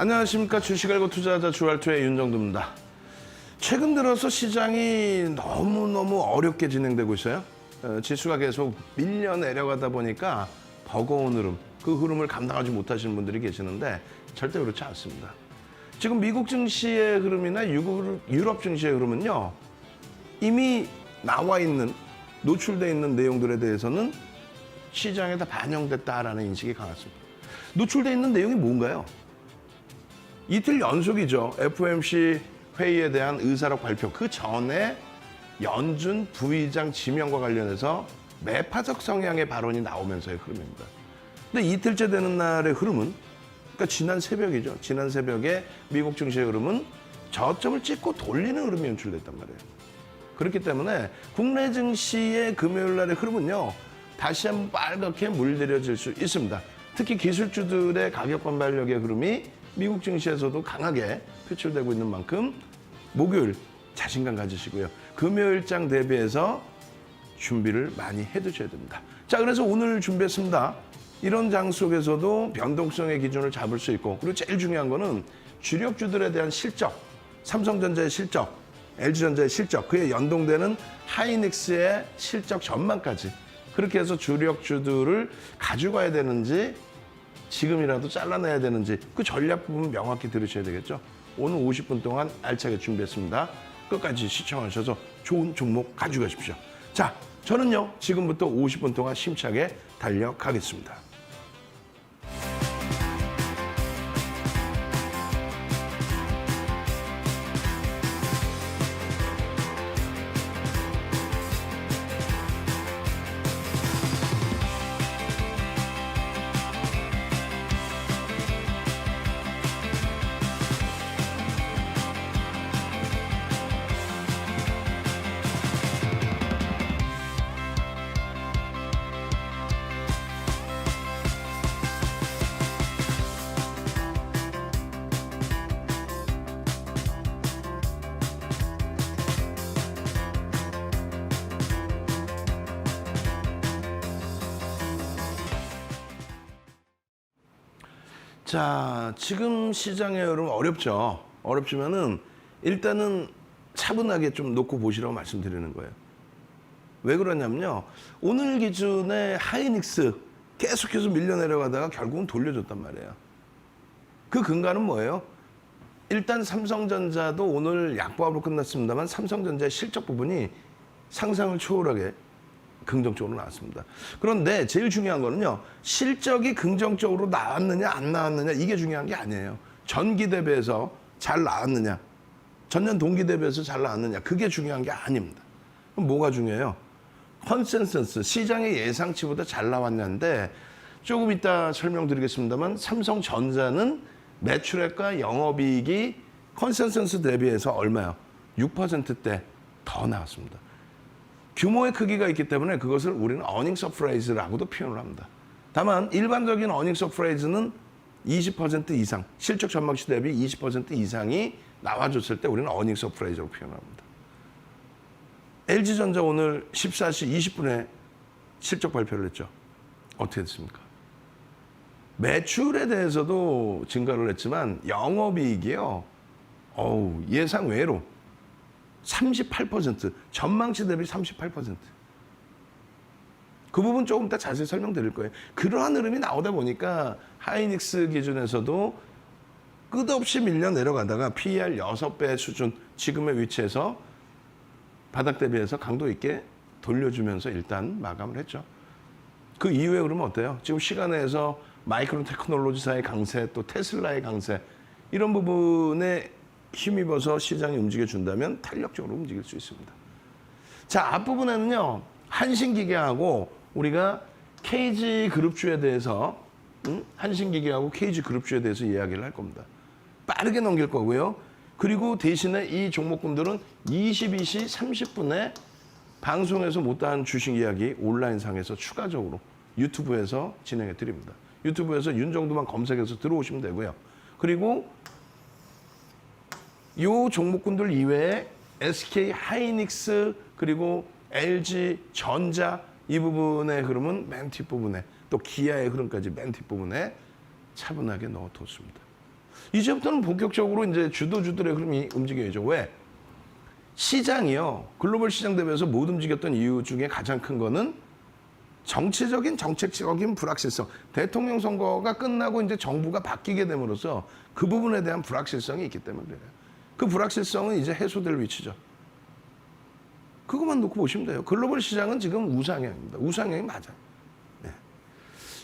안녕하십니까. 주식 알고 투자하자 주알투의 윤정두입니다. 최근 들어서 시장이 너무너무 어렵게 진행되고 있어요. 지수가 계속 밀려 내려가다 보니까 버거운 흐름, 그 흐름을 감당하지 못하시는 분들이 계시는데 절대 그렇지 않습니다. 지금 미국 증시의 흐름이나 유럽 증시의 흐름은요, 이미 나와 있는, 노출되어 있는 내용들에 대해서는 시장에 다 반영됐다라는 인식이 강했습니다. 노출되어 있는 내용이 뭔가요? 이틀 연속이죠. FOMC 회의에 대한 의사록 발표. 그 전에 연준 부의장 지명과 관련해서 매파적 성향의 발언이 나오면서의 흐름입니다. 근데 이틀째 되는 날의 흐름은, 그러니까 지난 새벽이죠. 지난 새벽에 미국 증시의 흐름은 저점을 찍고 돌리는 흐름이 연출됐단 말이에요. 그렇기 때문에 국내 증시의 금요일 날의 흐름은요, 다시 한번 빨갛게 물들여질 수 있습니다. 특히 기술주들의 가격 반발력의 흐름이 미국 증시에서도 강하게 표출되고 있는 만큼 목요일 자신감 가지시고요. 금요일장 대비해서 준비를 많이 해두셔야 됩니다. 자, 그래서 오늘 준비했습니다. 이런 장 속에서도 변동성의 기준을 잡을 수 있고, 그리고 제일 중요한 거는 주력주들에 대한 실적, 삼성전자의 실적, LG전자의 실적, 그에 연동되는 하이닉스의 실적 전망까지, 그렇게 해서 주력주들을 가져가야 되는지 지금이라도 잘라내야 되는지 그 전략 부분 명확히 들으셔야 되겠죠. 오늘 50분 동안 알차게 준비했습니다. 끝까지 시청하셔서 좋은 종목 가져가십시오. 자, 저는요, 지금부터 50분 동안 힘차게 달려가겠습니다. 자, 지금 시장의 흐름 어렵죠. 어렵지만은 일단은 차분하게 좀 놓고 보시라고 말씀드리는 거예요. 왜 그러냐면요, 오늘 기준에 하이닉스 계속해서 밀려 내려가다가 결국은 돌려줬단 말이에요. 그 근거는 뭐예요? 일단 삼성전자도 오늘 약보합으로 끝났습니다만 삼성전자의 실적 부분이 상상을 초월하게 긍정적으로 나왔습니다. 그런데 제일 중요한 거는요, 실적이 긍정적으로 나왔느냐 안 나왔느냐 이게 중요한 게 아니에요. 전기 대비해서 잘 나왔느냐, 전년 동기 대비해서 잘 나왔느냐, 그게 중요한 게 아닙니다. 그럼 뭐가 중요해요? 컨센서스, 시장의 예상치보다 잘 나왔냐인데, 조금 이따 설명드리겠습니다만 삼성전자는 매출액과 영업이익이 컨센서스 대비해서 얼마요? 6%대 더 나왔습니다. 규모의 크기가 있기 때문에 그것을 우리는 어닝 서프라이즈라고도 표현을 합니다. 다만 일반적인 어닝 서프라이즈는 20% 이상, 실적 전망치 대비 20% 이상이 나와줬을 때 우리는 어닝 서프라이즈라고 표현합니다. LG전자 오늘 14시 20분에 실적 발표를 했죠. 어떻게 됐습니까? 매출에 대해서도 증가를 했지만 영업이익이요, 예상 외로 38%, 전망치 대비 38%. 그 부분 조금 이따 자세히 설명드릴 거예요. 그러한 흐름이 나오다 보니까 하이닉스 기준에서도 끝없이 밀려 내려가다가 PER 6배 수준 지금의 위치에서 바닥 대비해서 강도 있게 돌려주면서 일단 마감을 했죠. 그 이후에 그러면 어때요? 지금 시간에서 마이크론 테크놀로지사의 강세, 또 테슬라의 강세, 이런 부분에 힘입어서 시장이 움직여준다면 탄력적으로 움직일 수 있습니다. 자, 앞부분에는요, 한신기계하고 우리가 KG그룹주에 대해서, 한신기계하고 KG그룹주에 대해서 이야기를 할 겁니다. 빠르게 넘길 거고요. 그리고 대신에 이 종목군들은 22시 30분에 방송에서 못다한 주식 이야기 온라인상에서 추가적으로 유튜브에서 진행해 드립니다. 유튜브에서 윤정두만 검색해서 들어오시면 되고요. 그리고 이 종목군들 이외에 SK 하이닉스 그리고 LG 전자 이 부분의 흐름은 맨 뒷부분에, 또 기아의 흐름까지 맨 뒷부분에 차분하게 넣어뒀습니다. 이제부터는 본격적으로 이제 주도주들의 흐름이 움직여야죠. 왜? 시장이요. 글로벌 시장 대비해서 못 움직였던 이유 중에 가장 큰 거는 정치적인 정책적인 불확실성. 대통령 선거가 끝나고 이제 정부가 바뀌게 됨으로써 그 부분에 대한 불확실성이 있기 때문에 그래요. 그 불확실성은 이제 해소될 위치죠. 그것만 놓고 보시면 돼요. 글로벌 시장은 지금 우상향입니다. 우상향이 맞아요. 네.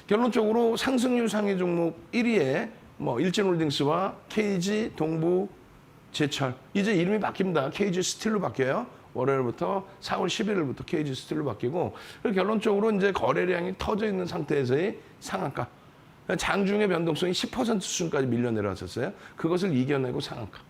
결론적으로 상승률 상위 종목 1위에 뭐 일진홀딩스와 KG, 동부, 제철. 이제 이름이 바뀝니다. KG 스틸로 바뀌어요. 월요일부터 4월 11일부터 KG 스틸로 바뀌고 결론적으로 이제 거래량이 터져 있는 상태에서의 상한가. 장중의 변동성이 10% 수준까지 밀려 내려왔었어요. 그것을 이겨내고 상한가.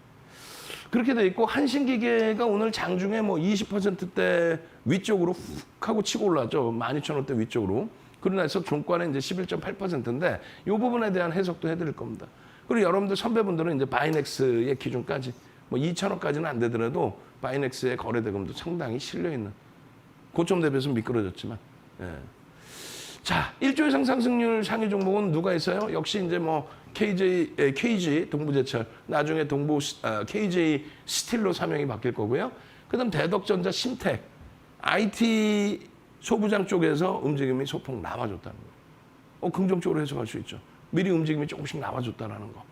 그렇게 돼 있고 한신기계가 오늘 장중에 뭐 20%대 위쪽으로 훅 하고 치고 올라왔죠. 12,000원대 위쪽으로. 그러나 해서 종가는 이제 11.8%인데 이 부분에 대한 해석도 해드릴 겁니다. 그리고 여러분들 선배분들은 이제 바이넥스의 기준까지 뭐 2,000원까지는 안 되더라도 바이넥스의 거래 대금도 상당히 실려 있는 고점 대비해서 미끄러졌지만. 예. 자, 1조 이상 상승률 상위 종목은 누가 있어요? 역시 이제 뭐 KG 동부제철, 나중에 KJ 스틸로 사명이 바뀔 거고요. 그다음 대덕전자, 심텍, IT 소부장 쪽에서 움직임이 소폭 남아줬다는 거. 긍정적으로 해석할 수 있죠. 미리 움직임이 조금씩 남아줬다는 거.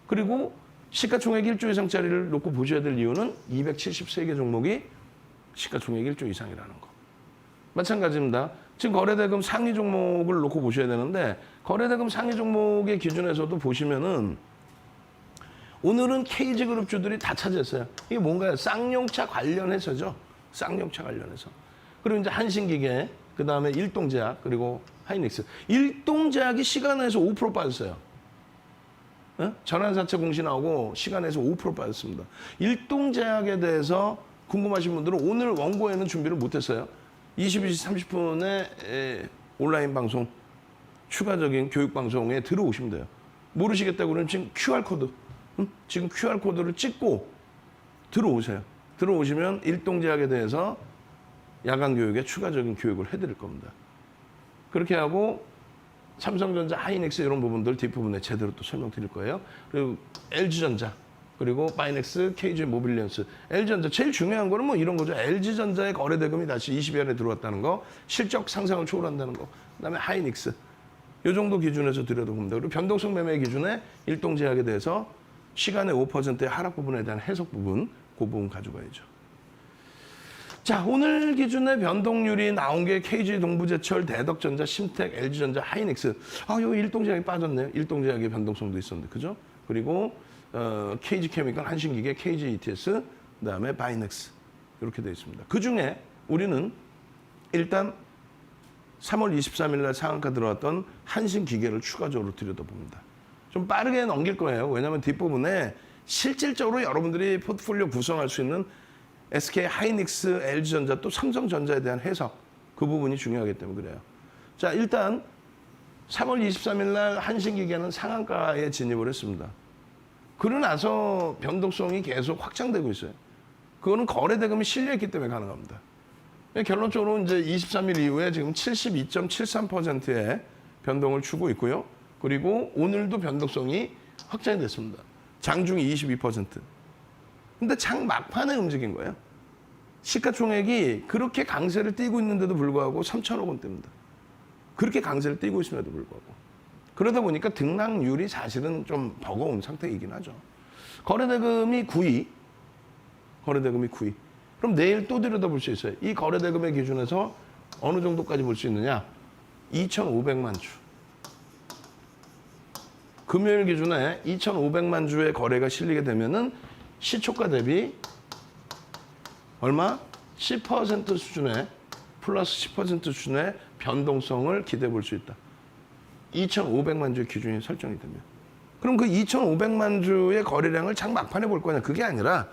그리고 시가총액 1조 이상짜리를 놓고 보셔야 될 이유는 273개 종목이 시가총액 1조 이상이라는 거. 마찬가지입니다. 지금 거래대금 상위 종목을 놓고 보셔야 되는데 거래대금 상위 종목의 기준에서도 보시면은 오늘은 KG그룹주들이 다 차지했어요. 이게 뭔가요? 쌍용차 관련해서죠. 쌍용차 관련해서. 그리고 이제 한신기계, 그 다음에 일동제약, 그리고 하이닉스. 일동제약이 시간에서 5% 빠졌어요. 전환사채 공시 나오고 시간에서 5% 빠졌습니다. 일동제약에 대해서 궁금하신 분들은 오늘 원고에는 준비를 못했어요. 22시 30분에 온라인 방송, 추가적인 교육 방송에 들어오시면 돼요. 모르시겠다고 그러면 지금 QR코드, 지금 QR코드를 찍고 들어오세요. 들어오시면 일동제약에 대해서 야간 교육에 추가적인 교육을 해드릴 겁니다. 그렇게 하고 삼성전자, 하이닉스 이런 부분들 뒷부분에 제대로 또 설명드릴 거예요. 그리고 LG전자, 그리고 바이넥스, KG 모빌리언스. LG전자 제일 중요한 거는 뭐 이런 거죠. LG전자의 거래 대금이 다시 20여년에 들어왔다는 거, 실적 상승을 초월한다는 거. 그다음에 하이닉스. 이 정도 기준에서 들여다봅니다. 그리고 변동성 매매 기준에 일동제약에 대해서 시간의 5%의 하락 부분에 대한 해석 부분, 그 부분 가져가야죠. 자, 오늘 기준의 변동률이 나온 게 KG 동부제철, 대덕전자, 심텍, LG전자, 하이닉스. 여기 일동제약이 빠졌네요. 일동제약의 변동성도 있었는데, 그죠? 그리고 KG케미칼, 한신기계, KGETS, 그다음에 바이넥스 이렇게 되어 있습니다. 그 중에 우리는 일단 3월 23일 날 상한가 들어왔던 한신기계를 추가적으로 들여다봅니다. 좀 빠르게 넘길 거예요. 왜냐하면 뒷부분에 실질적으로 여러분들이 포트폴리오 구성할 수 있는 SK 하이닉스, LG전자 또 삼성전자에 대한 해석 그 부분이 중요하기 때문에 그래요. 자, 일단 3월 23일 날 한신기계는 상한가에 진입을 했습니다. 그러고 나서 변동성이 계속 확장되고 있어요. 그거는 거래 대금이 실려있기 때문에 가능합니다. 결론적으로 이제 23일 이후에 지금 72.73%의 변동을 주고 있고요. 그리고 오늘도 변동성이 확장이 됐습니다. 장중이 22%. 근데 장 막판에 움직인 거예요. 시가총액이 그렇게 강세를 띠고 있는데도 불구하고 3천억 원대입니다. 그렇게 강세를 띠고 있음에도 불구하고. 그러다 보니까 등락률이 사실은 좀 버거운 상태이긴 하죠. 거래대금이 9위. 거래대금이 9위. 그럼 내일 또 들여다볼 수 있어요. 이 거래대금의 기준에서 어느 정도까지 볼 수 있느냐? 2,500만 주. 금요일 기준에 2,500만 주의 거래가 실리게 되면은 시초가 대비 얼마? 10% 수준의 플러스 10% 수준의 변동성을 기대해 볼 수 있다. 2,500만 주의 기준이 설정이 되면. 그럼 그 2,500만 주의 거래량을 장 막판에 볼 거냐? 그게 아니라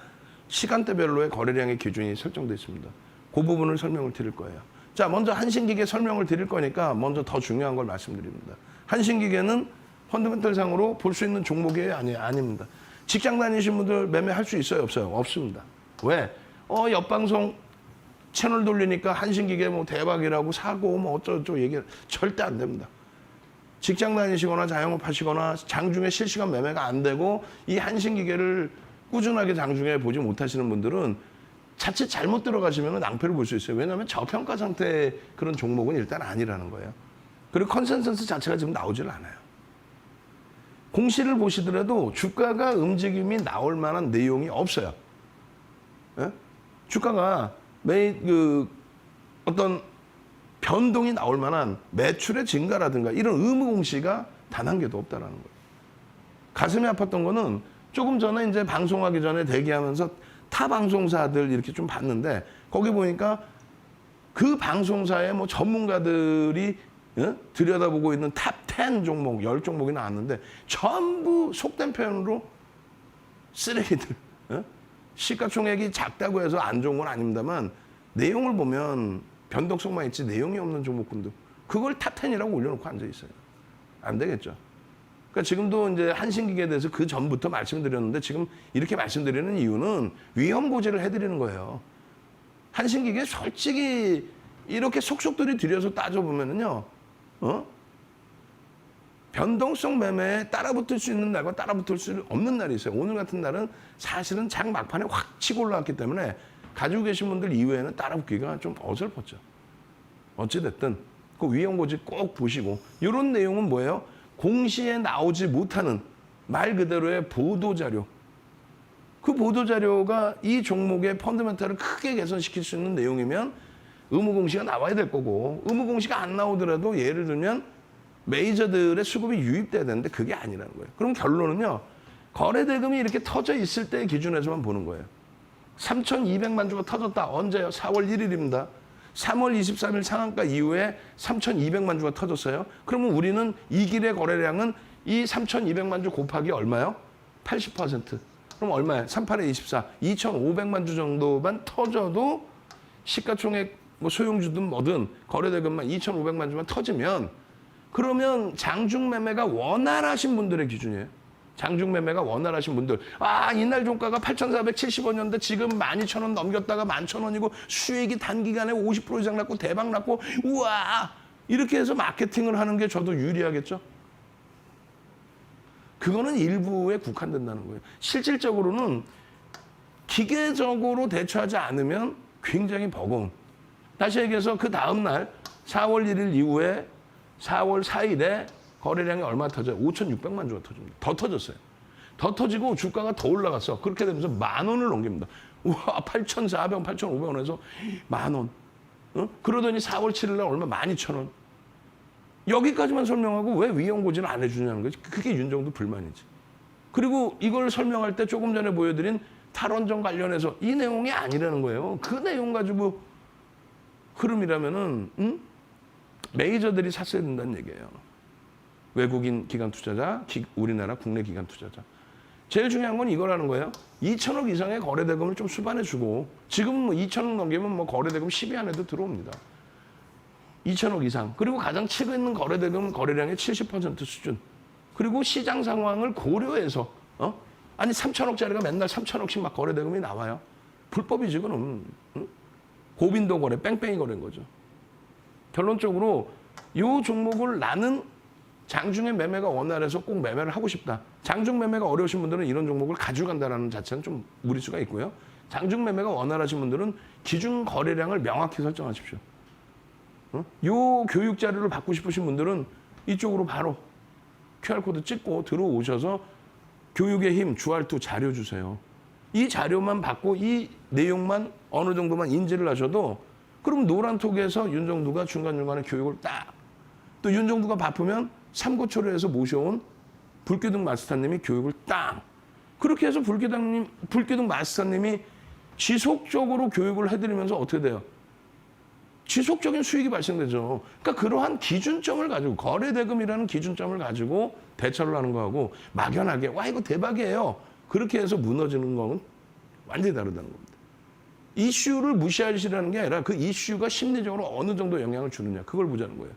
시간대별로의 거래량의 기준이 설정되어 있습니다. 그 부분을 설명을 드릴 거예요. 자, 먼저 한신기계 설명을 드릴 거니까 먼저 더 중요한 걸 말씀드립니다. 한신기계는 펀더멘털상으로 볼 수 있는 종목이 아닙니다. 직장 다니신 분들 매매할 수 있어요? 없어요? 없습니다. 왜? 옆방송 채널 돌리니까 한신기계 뭐 대박이라고 사고 뭐 어쩌고 얘기 절대 안 됩니다. 직장 다니시거나 자영업 하시거나 장중에 실시간 매매가 안 되고 이 한신기계를 꾸준하게 장중에 보지 못하시는 분들은 자칫 잘못 들어가시면 낭패를 볼 수 있어요. 왜냐하면 저평가 상태의 그런 종목은 일단 아니라는 거예요. 그리고 컨센서스 자체가 지금 나오질 않아요. 공시를 보시더라도 주가가 움직임이 나올 만한 내용이 없어요. 예? 주가가 어떤 변동이 나올 만한 매출의 증가라든가 이런 의무 공시가 단 한 개도 없다라는 거예요. 가슴이 아팠던 거는 조금 전에 이제 방송하기 전에 대기하면서 타 방송사들 이렇게 좀 봤는데 거기 보니까 그 방송사의 뭐 전문가들이 들여다보고 있는 탑 10 종목, 10종목이 나왔는데 전부 속된 표현으로 쓰레기들. 시가총액이 작다고 해서 안 좋은 건 아닙니다만 내용을 보면 변동성만 있지 내용이 없는 종목군들. 그걸 탑 10이라고 올려놓고 앉아 있어요. 안 되겠죠. 그러니까 지금도 이제 한신기계에 대해서 그 전부터 말씀드렸는데 지금 이렇게 말씀드리는 이유는 위험 고지를 해드리는 거예요. 한신기계 솔직히 이렇게 속속들이 들여서 따져보면은요, 변동성 매매에 따라붙을 수 있는 날과 따라붙을 수 없는 날이 있어요. 오늘 같은 날은 사실은 장 막판에 확 치고 올라왔기 때문에 가지고 계신 분들 이외에는 따라붙기가 좀 어설펐죠. 어찌됐든 그 위험 고지 꼭 보시고 이런 내용은 뭐예요? 공시에 나오지 못하는 말 그대로의 보도자료. 그 보도자료가 이 종목의 펀더멘탈을 크게 개선시킬 수 있는 내용이면 의무공시가 나와야 될 거고 의무공시가 안 나오더라도 예를 들면 메이저들의 수급이 유입돼야 되는데 그게 아니라는 거예요. 그럼 결론은요. 거래대금이 이렇게 터져 있을 때 기준에서만 보는 거예요. 3,200만 주가 터졌다. 언제요? 4월 1일입니다. 3월 23일 상한가 이후에 3,200만 주가 터졌어요. 그러면 우리는 이 길의 거래량은 이 3,200만 주 곱하기 얼마요? 80%. 그럼 얼마예요? 38에 24. 2,500만 주 정도만 터져도 시가총액 뭐 소형주든 뭐든 거래대금만 2,500만 주만 터지면 그러면 장중 매매가 원활하신 분들의 기준이에요. 장중 매매가 원활하신 분들. 아, 이날 종가가 8,470원이었는데 지금 12,000원 넘겼다가 11,000원이고 수익이 단기간에 50% 이상 났고 대박 났고 우와! 이렇게 해서 마케팅을 하는 게 저도 유리하겠죠? 그거는 일부에 국한된다는 거예요. 실질적으로는 기계적으로 대처하지 않으면 굉장히 버거운. 다시 얘기해서 그 다음날 4월 1일 이후에 4월 4일에 거래량이 얼마 터져요? 5,600만 주가 터집니다. 더 터졌어요. 더 터지고 주가가 더 올라갔어. 그렇게 되면서 10,000원을 넘깁니다. 우와, 8,400원, 8,500원에서 10,000원. 그러더니 4월 7일날 얼마? 12,000원. 여기까지만 설명하고 왜 위험고지는 안 해주냐는 거지. 그게 윤정도 불만이지. 그리고 이걸 설명할 때 조금 전에 보여드린 탈원전 관련해서 이 내용이 아니라는 거예요. 그 내용 가지고 흐름이라면은 메이저들이 샀어야 된다는 얘기예요. 외국인 기관 투자자, 우리나라 국내 기관 투자자. 제일 중요한 건 이거라는 거예요. 2천억 이상의 거래대금을 좀 수반해주고 지금 뭐 2천억 넘기면 뭐 거래대금 10위 안에도 들어옵니다. 2천억 이상. 그리고 가장 치고 있는 거래대금 거래량의 70% 수준. 그리고 시장 상황을 고려해서 아니 3천억짜리가 맨날 3천억씩 막 거래대금이 나와요. 불법이지 그럼. 고빈도 거래, 뺑뺑이 거래인 거죠. 결론적으로 이 종목을 나는 장중에 매매가 원활해서 꼭 매매를 하고 싶다. 장중 매매가 어려우신 분들은 이런 종목을 가져간다는 자체는 좀 무리수가 있고요. 장중 매매가 원활하신 분들은 기준 거래량을 명확히 설정하십시오. 이 교육 자료를 받고 싶으신 분들은 이쪽으로 바로 QR코드 찍고 들어오셔서 교육의 힘, 주알투 자료 주세요. 이 자료만 받고 이 내용만 어느 정도만 인지를 하셔도 그럼 노란톡에서 윤정두가 중간중간에 교육을 딱 또 윤정두가 바쁘면 삼고초려해서 모셔온 불기둥 마스터님이 교육을 딱 그렇게 해서 불기둥 마스터님이 지속적으로 교육을 해드리면서 어떻게 돼요? 지속적인 수익이 발생되죠. 그러니까 그러한 기준점을 가지고 거래대금이라는 기준점을 가지고 대처를 하는 거하고 막연하게 와 이거 대박이에요. 그렇게 해서 무너지는 건 완전히 다르다는 겁니다. 이슈를 무시하시라는 게 아니라 그 이슈가 심리적으로 어느 정도 영향을 주느냐 그걸 보자는 거예요.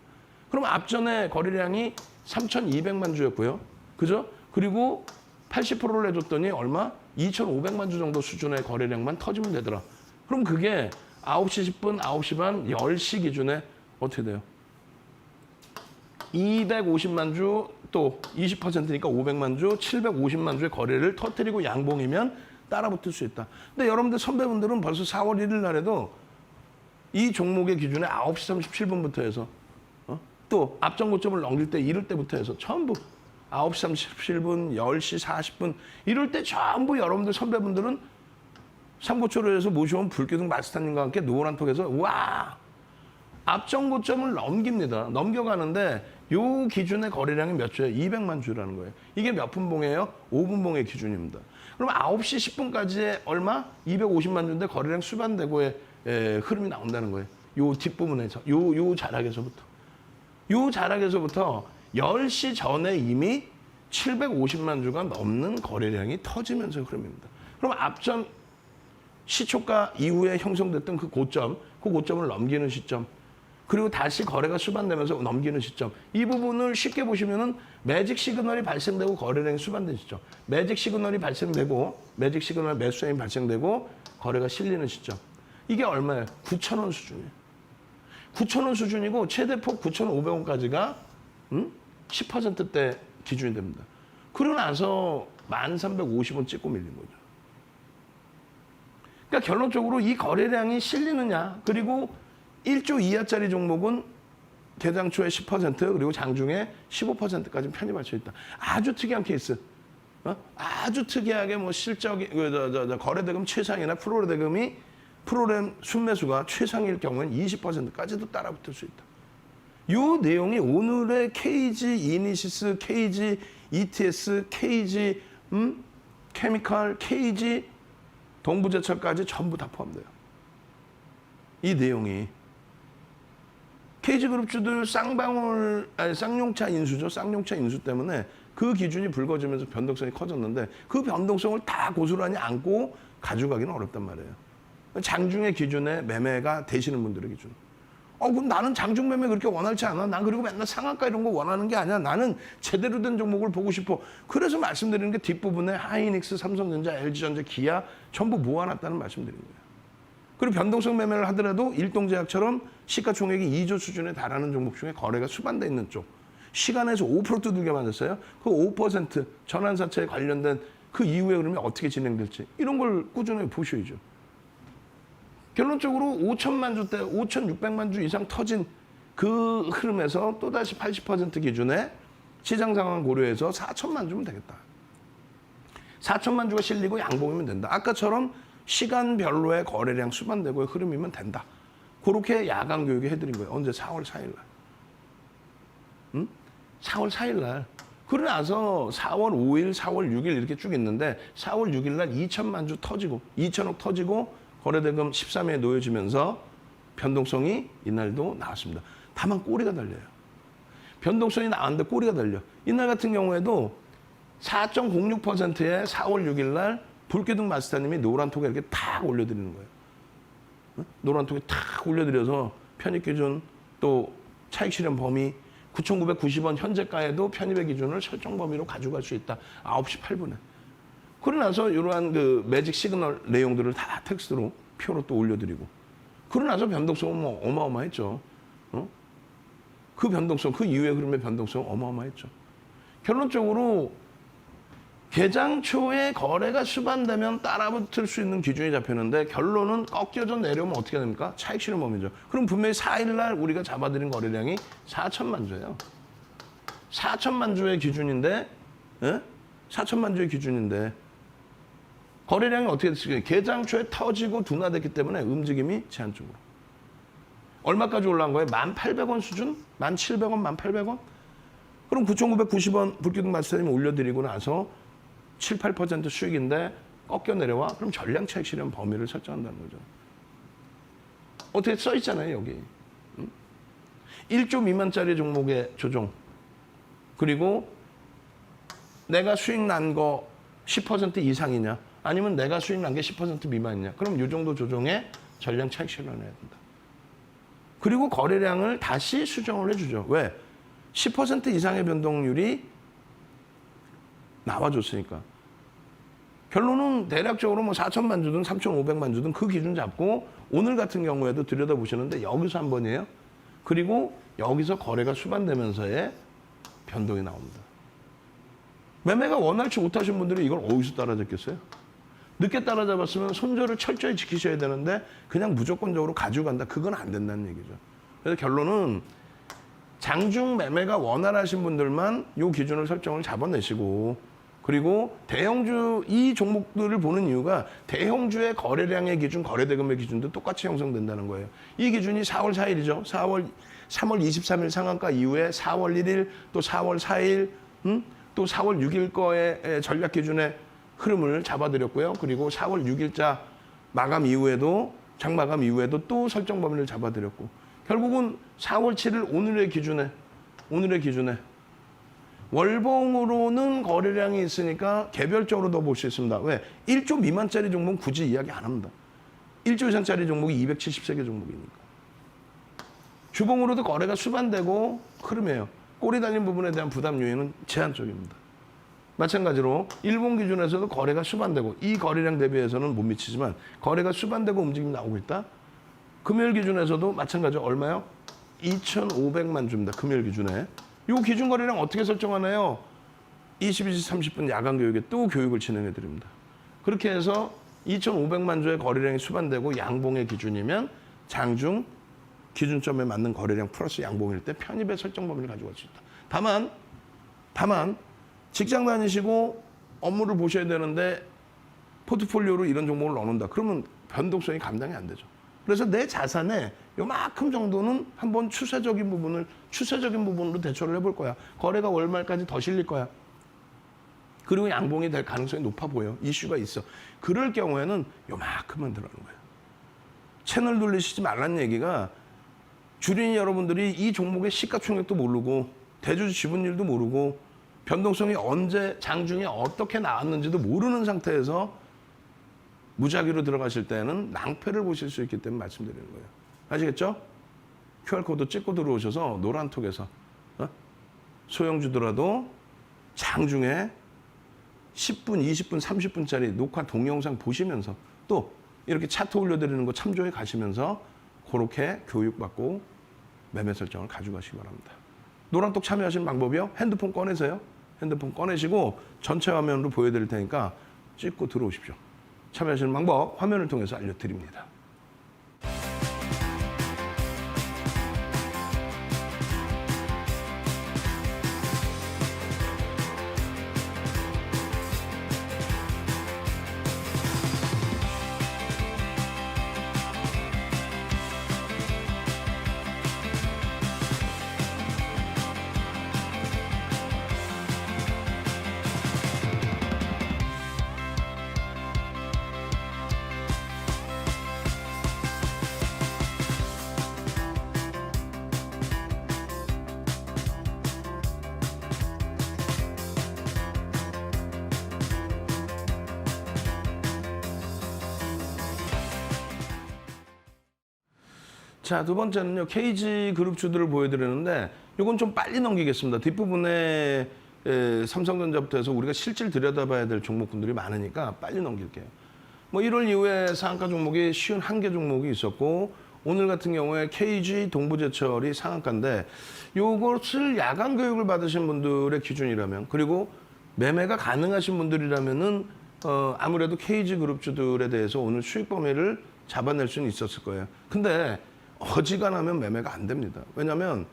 그럼 앞전에 거래량이 3,200만 주였고요. 그죠? 그리고 80%를 해줬더니 얼마? 2,500만 주 정도 수준의 거래량만 터지면 되더라. 그럼 그게 9시 10분, 9시 반, 10시 기준에 어떻게 돼요? 250만 주 또 20%니까 500만 주, 750만 주의 거래를 터뜨리고 양봉이면 따라붙을 수 있다. 근데 여러분들 선배분들은 벌써 4월 1일 날에도 이 종목의 기준에 9시 37분부터 해서 또 앞전 고점을 넘길 때 이럴 때부터 해서 전부 9시 37분, 10시 40분 이럴 때 전부 여러분들 선배분들은 삼고초로에서 모셔온 불기둥 마스터님과 함께 노란톡에서 와 앞전 고점을 넘깁니다. 넘겨가는데 요 기준의 거래량이 몇 주예요? 200만 주라는 거예요. 이게 몇 분봉이에요? 5분봉의 기준입니다. 그럼 9시 10분까지의 얼마? 250만 주인데 거래량 수반되고의 흐름이 나온다는 거예요. 요 뒷부분에서, 요 자락에서부터. 요 자락에서부터 10시 전에 이미 750만 주가 넘는 거래량이 터지면서 흐름입니다. 그럼 앞전 시초가 이후에 형성됐던 그 고점을 넘기는 시점, 그리고 다시 거래가 수반되면서 넘기는 시점, 이 부분을 쉽게 보시면은 매직 시그널이 발생되고 거래량이 수반된 시점, 매직 시그널이 발생되고 매직 시그널 매수량이 발생되고 거래가 실리는 시점, 이게 얼마예요? 9,000원 수준이에요. 9,000원 수준이고 최대폭 9,500원까지가 10%대 기준이 됩니다. 그러고 나서 1,350원 찍고 밀린 거죠. 그러니까 결론적으로 이 거래량이 실리느냐, 그리고 1조 이하짜리 종목은 개장 초에 10% 그리고 장중에 15%까지 편입할 수 있다. 아주 특이한 케이스. 아주 특이하게 뭐 실적이 거래대금 최상이나 프로그램 순매수가 최상일 경우는 20%까지도 따라붙을 수 있다. 이 내용이 오늘의 KG 이니시스, KG ETS, KG 케미칼, KG 동부제철까지 전부 다 포함돼요. 이 내용이 KG그룹주들 쌍용차 인수죠. 쌍용차 인수 때문에 그 기준이 불거지면서 변동성이 커졌는데 그 변동성을 다 고스란히 안고 가져가기는 어렵단 말이에요. 장중의 기준에 매매가 되시는 분들의 기준. 그럼 나는 장중 매매 그렇게 원하지 않아. 난 그리고 맨날 상한가 이런 거 원하는 게 아니야. 나는 제대로 된 종목을 보고 싶어. 그래서 말씀드리는 게 뒷부분에 하이닉스, 삼성전자, LG전자, 기아 전부 모아놨다는 말씀드리는 거예요. 그리고 변동성 매매를 하더라도 일동제약처럼 시가총액이 2조 수준에 달하는 종목 중에 거래가 수반돼 있는 쪽. 시간에서 5% 두들겨 맞았어요. 그 5% 전환사채에 관련된 그 이후의 흐름이 어떻게 진행될지 이런 걸 꾸준히 보셔야죠. 결론적으로 5천만 주대, 5,600만 주 이상 터진 그 흐름에서 또다시 80% 기준에 시장 상황 고려해서 4천만 주면 되겠다. 4천만 주가 실리고 양봉이면 된다. 아까처럼 시간별로의 거래량 수반되고의 흐름이면 된다. 그렇게 야간 교육을 해드린 거예요. 언제? 4월 4일 날. 4월 4일 날. 그러고 나서 4월 5일, 4월 6일 이렇게 쭉 있는데 4월 6일 날 2천만 주 터지고 2천억 터지고 거래대금 13회에 놓여지면서 변동성이 이날도 나왔습니다. 다만 꼬리가 달려요. 변동성이 나왔는데 꼬리가 달려. 이날 같은 경우에도 4.06%의 4월 6일 날 불기둥 마스터님이 노란톡에 이렇게 탁 올려드리는 거예요. 노란톡에 탁 올려드려서 편입기준 또 차익실현 범위 9,990원 현재가에도 편입의 기준을 설정 범위로 가져갈 수 있다. 9시 8분에. 그러고 나서 이러한 그 매직 시그널 내용들을 다 텍스트로 표로 또 올려드리고. 그러고 나서 변동성은 뭐 어마어마했죠. 그 변동성, 그 이후의 흐름의 변동성은 어마어마했죠. 결론적으로 개장 초에 거래가 수반되면 따라붙을 수 있는 기준이 잡히는데 결론은 꺾여져 내려오면 어떻게 됩니까? 차익 실현 범위죠. 그럼 분명히 4일 날 우리가 잡아드린 거래량이 4천만 주예요. 4천만 주의 기준인데, 4천만 주의 기준인데 거래량이 어떻게 됐을까요? 개장 초에 터지고 둔화됐기 때문에 움직임이 제한적으로. 얼마까지 올라간 거예요? 1,800원 수준? 1,700원, 1,800원? 그럼 9,990원 불기둥 마스터님 올려드리고 나서 7, 8% 수익인데 꺾여 내려와? 그럼 전량 차익 실현 범위를 설정한다는 거죠. 어떻게 써 있잖아요, 여기. 1조 미만짜리 종목의 조정. 그리고 내가 수익 난 거 10% 이상이냐? 아니면 내가 수익 난 게 10% 미만이냐? 그럼 이 정도 조정에 전량 차익 실현을 해야 된다. 그리고 거래량을 다시 수정을 해주죠. 왜? 10% 이상의 변동률이 나와줬으니까. 결론은 대략적으로 뭐 4천만 주든 3,500만 주든 그 기준 잡고 오늘 같은 경우에도 들여다보시는데 여기서 한 번이에요. 그리고 여기서 거래가 수반되면서의 변동이 나옵니다. 매매가 원활치 못하신 분들이 이걸 어디서 따라잡겠어요? 늦게 따라잡았으면 손절을 철저히 지키셔야 되는데 그냥 무조건적으로 가지고 간다. 그건 안 된다는 얘기죠. 그래서 결론은 장중 매매가 원활하신 분들만 이 기준을 설정을 잡아내시고, 그리고 대형주 이 종목들을 보는 이유가 대형주의 거래량의 기준, 거래대금의 기준도 똑같이 형성된다는 거예요. 이 기준이 4월 4일이죠. 3월 23일 상한가 이후에 4월 1일 또 4월 4일 또 4월 6일 거의 전략 기준의 흐름을 잡아드렸고요. 그리고 4월 6일자 마감 이후에도 장마감 이후에도 또 설정 범위를 잡아드렸고, 결국은 4월 7일 오늘의 기준에 월봉으로는 거래량이 있으니까 개별적으로 더 볼 수 있습니다. 왜? 1조 미만짜리 종목은 굳이 이야기 안 합니다. 1조 이상짜리 종목이 273개 종목이니까. 주봉으로도 거래가 수반되고 흐름이에요. 꼬리 달린 부분에 대한 부담 요인은 제한적입니다. 마찬가지로 일본 기준에서도 거래가 수반되고, 이 거래량 대비해서는 못 미치지만 거래가 수반되고 움직임이 나오고 있다. 금요일 기준에서도 마찬가지로 얼마요? 2,500만 주입니다. 금요일 기준에. 이 기준 거래량 어떻게 설정하나요? 22시 30분 야간 교육에 또 교육을 진행해 드립니다. 그렇게 해서 2,500만 주의 거래량이 수반되고 양봉의 기준이면 장중 기준점에 맞는 거래량 플러스 양봉일 때 편입의 설정 범위를 가지고 갈 수 있다. 다만 직장 다니시고 업무를 보셔야 되는데 포트폴리오로 이런 종목을 넣는다. 그러면 변동성이 감당이 안 되죠. 그래서 내 자산에 요만큼 정도는 한번 추세적인 부분으로 대처를 해볼 거야. 거래가 월말까지 더 실릴 거야. 그리고 양봉이 될 가능성이 높아 보여. 이슈가 있어. 그럴 경우에는 요만큼만 들어가는 거예요. 채널 돌리시지 말라는 얘기가, 주린이 여러분들이 이 종목의 시가총액도 모르고 대주주 지분율도 모르고 변동성이 언제 장중에 어떻게 나왔는지도 모르는 상태에서 무작위로 들어가실 때는 낭패를 보실 수 있기 때문에 말씀드리는 거예요. 아시겠죠? QR코드 찍고 들어오셔서 노란톡에서 소형주더라도 장중에 10분, 20분, 30분짜리 녹화 동영상 보시면서 또 이렇게 차트 올려드리는 거 참조해 가시면서 그렇게 교육받고 매매 설정을 가져가시기 바랍니다. 노란톡 참여하시는 방법이요? 핸드폰 꺼내세요. 핸드폰 꺼내시고 전체 화면으로 보여드릴 테니까 찍고 들어오십시오. 참여하시는 방법 화면을 통해서 알려드립니다. 자, 두 번째는요. KG그룹주들을 보여드리는데 이건 좀 빨리 넘기겠습니다. 뒷부분에 삼성전자부터 해서 우리가 실질 들여다봐야 될 종목분들이 많으니까 빨리 넘길게요. 뭐 1월 이후에 상한가 종목이 51개 종목이 있었고, 오늘 같은 경우에 KG 동부제철이 상한가인데, 요것을 야간 교육을 받으신 분들의 기준이라면, 그리고 매매가 가능하신 분들이라면은 아무래도 KG그룹주들에 대해서 오늘 수익 범위를 잡아낼 수는 있었을 거예요. 근데 어지간하면 매매가 안 됩니다. 왜냐하면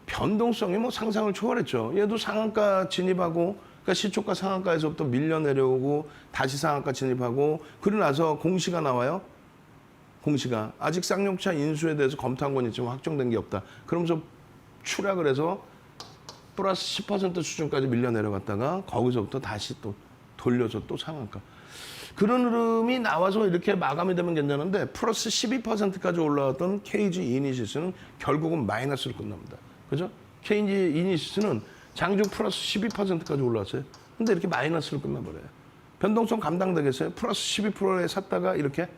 변동성이 뭐 상상을 초월했죠. 얘도 상한가 진입하고, 그러니까 시초가 상한가에서부터 밀려 내려오고 다시 상한가 진입하고, 그러고 나서 공시가 나와요. 공시가 아직 쌍용차 인수에 대해서 검토한 건 있지만 확정된 게 없다. 그러면서 추락을 해서 플러스 10% 수준까지 밀려 내려갔다가 거기서부터 다시 또 돌려서 또 상한가. 그런 흐름이 나와서 이렇게 마감이 되면 괜찮은데, 플러스 12%까지 올라왔던 KG 이니시스는 결국은 마이너스로 끝납니다. 그죠? KG 이니시스는 장중 플러스 12%까지 올라왔어요. 근데 이렇게 마이너스로 끝나버려요. 변동성 감당되겠어요? 플러스 12%에 샀다가 이렇게.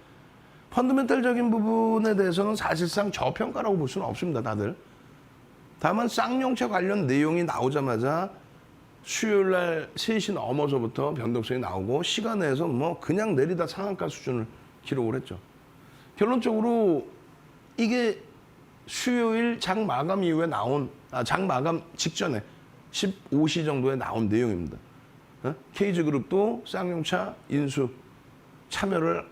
펀더멘탈적인 부분에 대해서는 사실상 저평가라고 볼 수는 없습니다, 다들. 다만 쌍용차 관련 내용이 나오자마자 수요일 날 3시 넘어서부터 변동성이 나오고, 시간 내에서 뭐 그냥 내리다 상한가 수준을 기록을 했죠. 결론적으로 이게 수요일 장 마감 이후에 장 마감 직전에 15시 정도에 나온 내용입니다. KG그룹도 쌍용차 인수 참여를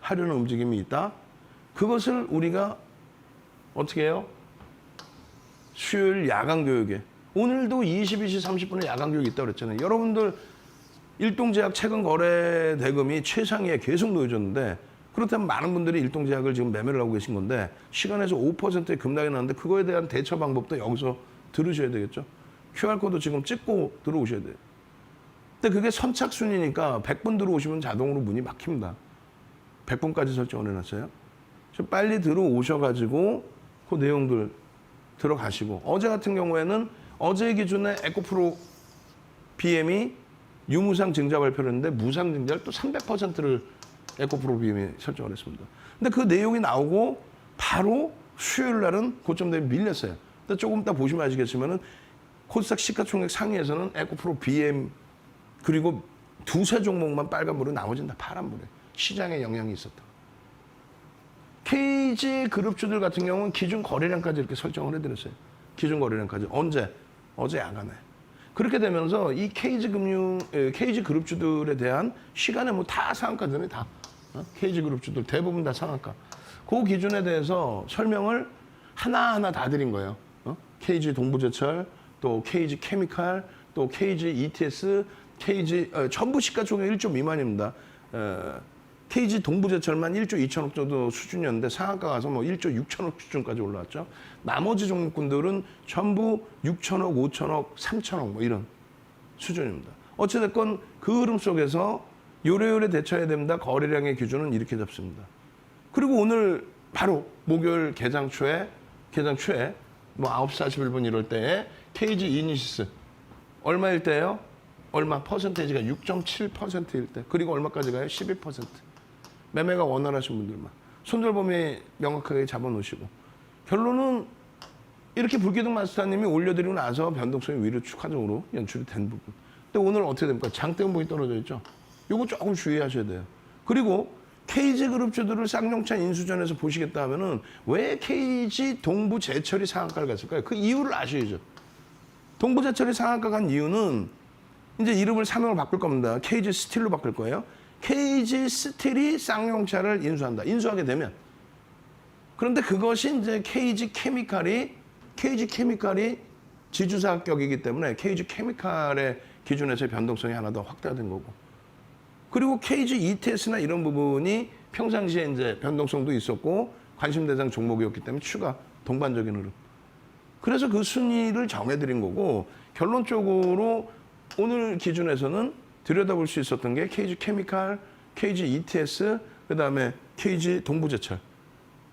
하려는 움직임이 있다. 그것을 우리가 어떻게 해요? 수요일 야간 교육에 오늘도 22시 30분에 야간 교육이 있다고 그랬잖아요. 여러분들 일동제약 최근 거래 대금이 최상위에 계속 놓여졌는데 그렇다면 많은 분들이 일동제약을 지금 매매를 하고 계신 건데 시간에서 5%의 급락이 나는데 그거에 대한 대처 방법도 여기서 들으셔야 되겠죠. QR코드 지금 찍고 들어오셔야 돼요. 근데 그게 선착순이니까 100분 들어오시면 자동으로 문이 막힙니다. 100분까지 설정을 해놨어요. 빨리 들어오셔가지고 그 내용들 들어가시고 어제 같은 경우에는 어제 기준에 에코프로 BM이 유무상 증자 발표를 했는데 무상 증자를 또 300%를 에코프로 BM이 설정을 했습니다. 근데 그 내용이 나오고 바로 수요일 날은 고점 대비 밀렸어요. 근데 조금 이따 보시면 아시겠지만은 코스닥 시가총액 상위에서는 에코프로 BM 그리고 두세 종목만 빨간불이 나머지는 다 파란불에 시장에 영향이 있었다. KG 그룹주들 같은 경우는 기준 거래량까지 이렇게 설정을 해드렸어요. 기준 거래량까지. 언제? 어제 야간에. 그렇게 되면서 이 KG 그룹주들에 대한 시간에 뭐 다 상한가잖아요. 다. KG 그룹주들 대부분 다 상한가. 그 기준에 대해서 설명을 하나하나 다 드린 거예요. KG 동부제철, 또 KG 케미칼, 또 KG ETS, KG 전부 시가총액 1조 미만입니다. KG 동부제철만 1조 2천억 정도 수준이었는데 상한가 가서 뭐 1조 6천억 수준까지 올라왔죠. 나머지 종목군들은 전부 6천억, 5천억, 3천억 뭐 이런 수준입니다. 어찌됐건 그 흐름 속에서 요래요래 대처해야 됩니다. 거래량의 기준은 이렇게 잡습니다. 그리고 오늘 바로 목요일 개장 초에 뭐 9시 41분 이럴 때에 KG 이니시스 얼마일 때예요? 얼마? 퍼센테이지가 6.7%일 때. 그리고 얼마까지 가요? 12%. 매매가 원활하신 분들만. 손절범위 명확하게 잡아놓으시고. 결론은 이렇게 불기둥 마스터님이 올려드리고 나서 변동성이 위로 추가적으로 연출이 된 부분. 근데 오늘 어떻게 됩니까? 장대음봉이 떨어져 있죠? 요거 조금 주의하셔야 돼요. 그리고 KG그룹주들을 쌍용차 인수전에서 보시겠다 하면은 왜 KG 동부제철이 상한가를 갔을까요? 그 이유를 아셔야죠. 동부제철이 상한가 간 이유는 이제 이름을 사명을 바꿀 겁니다. KG 스틸로 바꿀 거예요. KG 스틸이 쌍용차를 인수한다. 인수하게 되면. 그런데 그것이 이제 KG 케미칼이 지주사격이기 때문에 KG 케미칼의 기준에서의 변동성이 하나 더 확대된 거고. 그리고 KG ETS나 이런 부분이 평상시에 이제 변동성도 있었고 관심 대상 종목이었기 때문에 추가 동반적인 흐름. 그래서 그 순위를 정해드린 거고 결론적으로 오늘 기준에서는 들여다볼 수 있었던 게 KG 케미칼, KG ETS, 그다음에 KG 동부제철.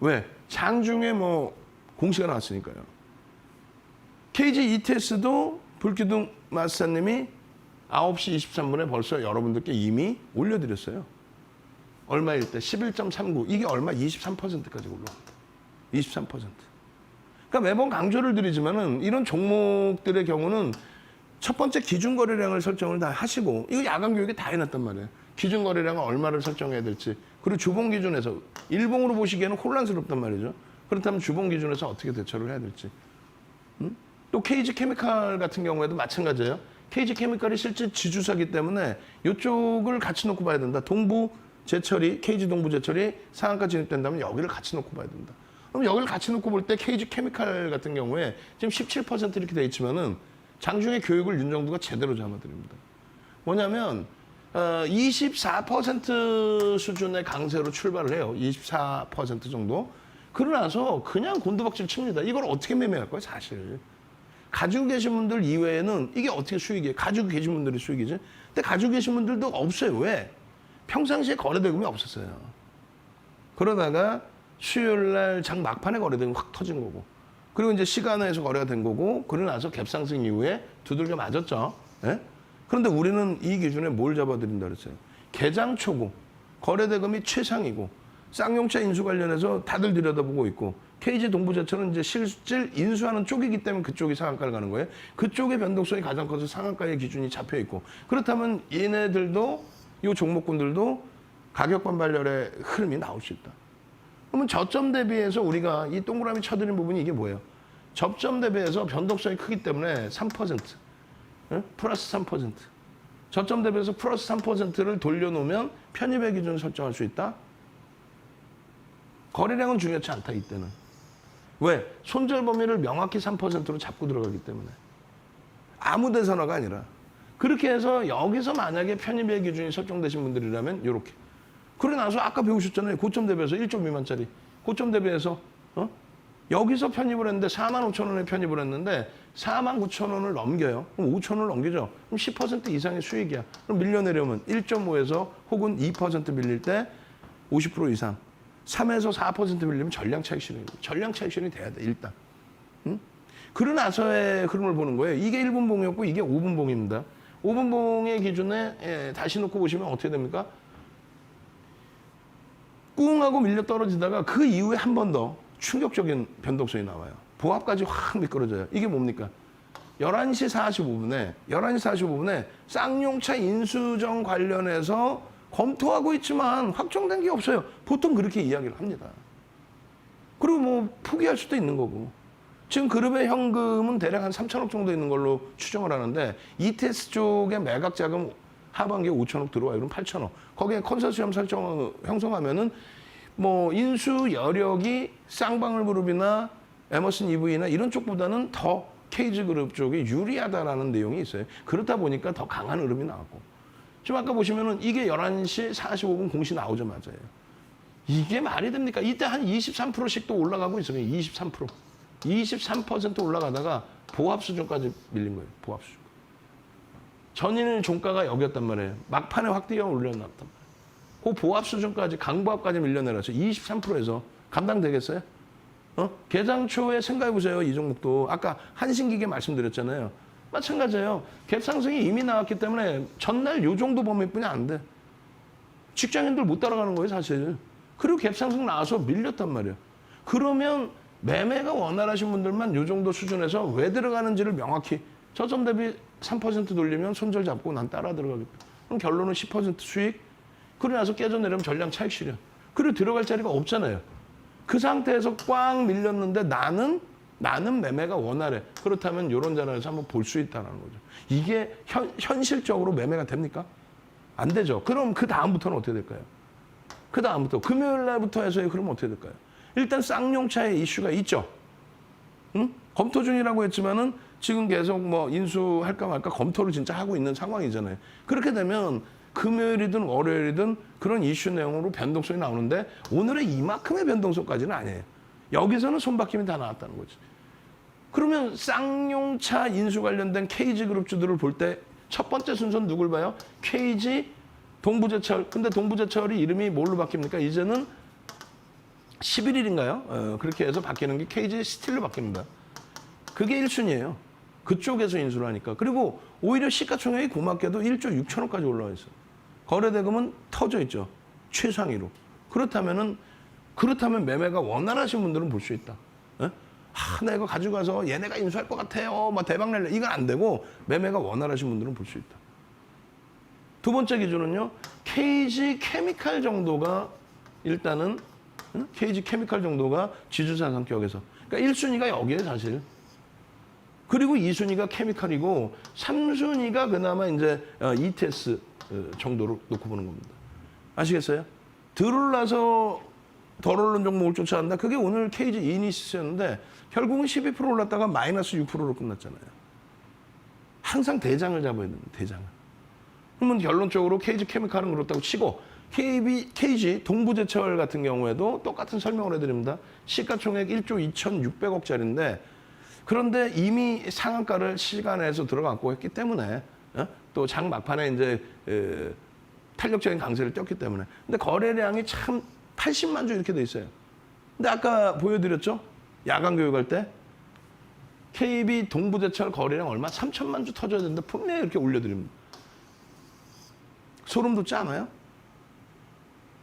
왜? 장중에 뭐 공시가 나왔으니까요. KG ETS도 불기둥 마스터님이 9시 23분에 벌써 여러분들께 이미 올려드렸어요. 얼마일 때? 11.39. 이게 얼마? 23%까지 올라갑니다. 23%. 그러니까 매번 강조를 드리지만은 이런 종목들의 경우는 첫 번째 기준 거래량을 설정을 다 하시고 이거 야간 교육에 다 해놨단 말이에요. 기준 거래량을 얼마를 설정해야 될지 그리고 주봉 기준에서 일봉으로 보시기에는 혼란스럽단 말이죠. 그렇다면 주봉 기준에서 어떻게 대처를 해야 될지. 또 KG 케미칼 같은 경우에도 마찬가지예요. KG 케미칼이 실제 지주사기 때문에 이쪽을 같이 놓고 봐야 된다. 동부 제철이 KG 동부 제철이 상한가 진입된다면 여기를 같이 놓고 봐야 된다. 그럼 여기를 같이 놓고 볼 때 KG 케미칼 같은 경우에 지금 17% 이렇게 돼 있지만은 장중에 교육을 윤정두가 제대로 잡아드립니다. 뭐냐면 24% 수준의 강세로 출발을 해요. 24% 정도. 그러나서 그냥 곤두박질 칩니다. 이걸 어떻게 매매할 거예요, 사실. 가지고 계신 분들 이외에는 이게 어떻게 수익이에요? 가지고 계신 분들이 수익이지. 근데 가지고 계신 분들도 없어요. 왜? 평상시에 거래대금이 없었어요. 그러다가 수요일 날 장 막판에 거래대금이 확 터진 거고. 그리고 이제 시간에서 거래가 된 거고. 그러고 나서 갭상승 이후에 두들겨 맞았죠. 예? 그런데 우리는 이 기준에 뭘 잡아드린다 그랬어요? 개장 초고, 거래대금이 최상이고, 쌍용차 인수 관련해서 다들 들여다보고 있고, KG 동부제철은 이제 실질 인수하는 쪽이기 때문에 그쪽이 상한가를 가는 거예요. 그쪽의 변동성이 가장 커서 상한가의 기준이 잡혀 있고, 그렇다면 얘네들도 이 종목군들도 가격 반발열의 흐름이 나올 수 있다. 그러면 저점 대비해서 우리가 이 동그라미 쳐드린 부분이 이게 뭐예요? 접점 대비해서 변동성이 크기 때문에 3%. 플러스 3%. 저점 대비해서 플러스 3%를 돌려놓으면 편입의 기준을 설정할 수 있다. 거래량은 중요치 않다, 이때는. 왜? 손절 범위를 명확히 3%로 잡고 들어가기 때문에. 아무 데서나가 아니라. 그렇게 해서 여기서 만약에 편입의 기준이 설정되신 분들이라면 이렇게. 그러고 나서 아까 배우셨잖아요. 고점 대비해서 1조 미만짜리. 고점 대비해서 여기서 편입을 했는데 45,000원에 편입을 했는데 49,000원을 넘겨요. 그럼 5,000원을 넘기죠. 그럼 10% 이상의 수익이야. 그럼 밀려내려면 1.5에서 혹은 2% 밀릴 때 50% 이상. 3에서 4% 밀리면 전량 차익 실현이 전량 차익 실현이 돼야 돼, 일단. 그러고 나서의 흐름을 보는 거예요. 이게 1분 봉이었고 이게 5분 봉입니다. 5분 봉의 기준에 다시 놓고 보시면 어떻게 됩니까? 꿍 하고 밀려 떨어지다가 그 이후에 한 번 더 충격적인 변동성이 나와요. 보합까지 확 미끄러져요. 이게 뭡니까? 11시 45분에 쌍용차 인수정 관련해서 검토하고 있지만 확정된 게 없어요. 보통 그렇게 이야기를 합니다. 그리고 뭐 포기할 수도 있는 거고. 지금 그룹의 현금은 대략 한 3천억 정도 있는 걸로 추정을 하는데 ETS 쪽에 매각 자금 하반기에 5천억 들어와요. 그럼 8천억. 거기에 컨소시엄 설정 형성하면은 뭐 인수 여력이 쌍방울 그룹이나 에머슨 EV나 이런 쪽보다는 더 케이지 그룹 쪽이 유리하다라는 내용이 있어요. 그렇다 보니까 더 강한 흐름이 나왔고. 지금 아까 보시면은 이게 11시 45분 공시 나오자마자예요. 이게 말이 됩니까? 이때 한 23%씩 또 올라가고 있어요. 23%. 23% 올라가다가 보합 수준까지 밀린 거예요. 보합 수준. 전일 종가가 여기였단 말이에요. 막판에 확 뛰어 올려놨단 말이에요. 그 보합 수준까지 강보합까지 밀려내라서 23%에서 감당되겠어요? 개장 초에 생각해 보세요. 이 종목도 아까 한신기계 말씀드렸잖아요. 마찬가지예요. 갭 상승이 이미 나왔기 때문에 전날 요 정도 범위뿐이 안 돼. 직장인들 못 따라가는 거예요, 사실. 그리고 갭 상승 나와서 밀렸단 말이에요. 그러면 매매가 원활하신 분들만 요 정도 수준에서 왜 들어가는지를 명확히 저점 대비 3% 돌리면 손절 잡고 난 따라 들어가겠다. 그럼 결론은 10% 수익. 그러고 나서 깨져내려면 전량 차익 실현. 그리고 들어갈 자리가 없잖아요. 그 상태에서 꽉 밀렸는데 나는 매매가 원활해. 그렇다면 이런 자리에서 한번 볼 수 있다는 거죠. 이게 현실적으로 매매가 됩니까? 안 되죠. 그럼 그 다음부터는 어떻게 될까요? 그 다음부터 금요일 날부터 해서 그러면 어떻게 될까요? 일단 쌍용차의 이슈가 있죠. 검토 중이라고 했지만은 지금 계속 뭐 인수할까 말까 검토를 진짜 하고 있는 상황이잖아요. 그렇게 되면 금요일이든 월요일이든 그런 이슈 내용으로 변동성이 나오는데 오늘의 이만큼의 변동성까지는 아니에요. 여기서는 손바뀜이 다 나왔다는 거지. 그러면 쌍용차 인수 관련된 KG그룹주들을 볼 때 첫 번째 순서는 누굴 봐요? KG, 동부제철. 근데 동부제철이 이름이 뭘로 바뀝니까? 이제는 11일인가요? 그렇게 해서 바뀌는 게 KG 스틸로 바뀝니다. 그게 1순위예요. 그쪽에서 인수를 하니까. 그리고 오히려 시가총액이 고맙게도 1조 6천억까지 올라와 있어요. 거래대금은 터져 있죠. 최상위로. 그렇다면 매매가 원활하신 분들은 볼 수 있다. 에? 나 이거 가지고 가서 얘네가 인수할 것 같아요. 막 대박 낼래. 이건 안 되고 매매가 원활하신 분들은 볼 수 있다. 두 번째 기준은요. KG 케미칼 정도가 일단은 KG 케미칼 정도가 지주사 성격에서. 그러니까 1순위가 여기에 사실. 그리고 2순위가 케미칼이고 3순위가 그나마 이제 ETS 정도로 놓고 보는 겁니다. 아시겠어요? 들올라서 덜 오른 종목을 쫓아간다. 그게 오늘 KG 이니시스였는데 결국은 12% 올랐다가 마이너스 6%로 끝났잖아요. 항상 대장을 잡아야 됩니다. 대장을. 그러면 결론적으로 KG 케미칼은 그렇다고 치고 KG 동부제철 같은 경우에도 똑같은 설명을 해드립니다. 시가총액 1조 2,600억짜리인데 그런데 이미 상한가를 시간에서 들어갔고 했기 때문에 또 장 막판에 이제 탄력적인 강세를 떴기 때문에 근데 거래량이 참 80만 주 이렇게 돼 있어요. 근데 아까 보여드렸죠? 야간 교육할 때 KB 동부제철 거래량 얼마? 3천만 주 터져야 되는데 분명히 이렇게 올려드립니다. 소름 돋지 않아요?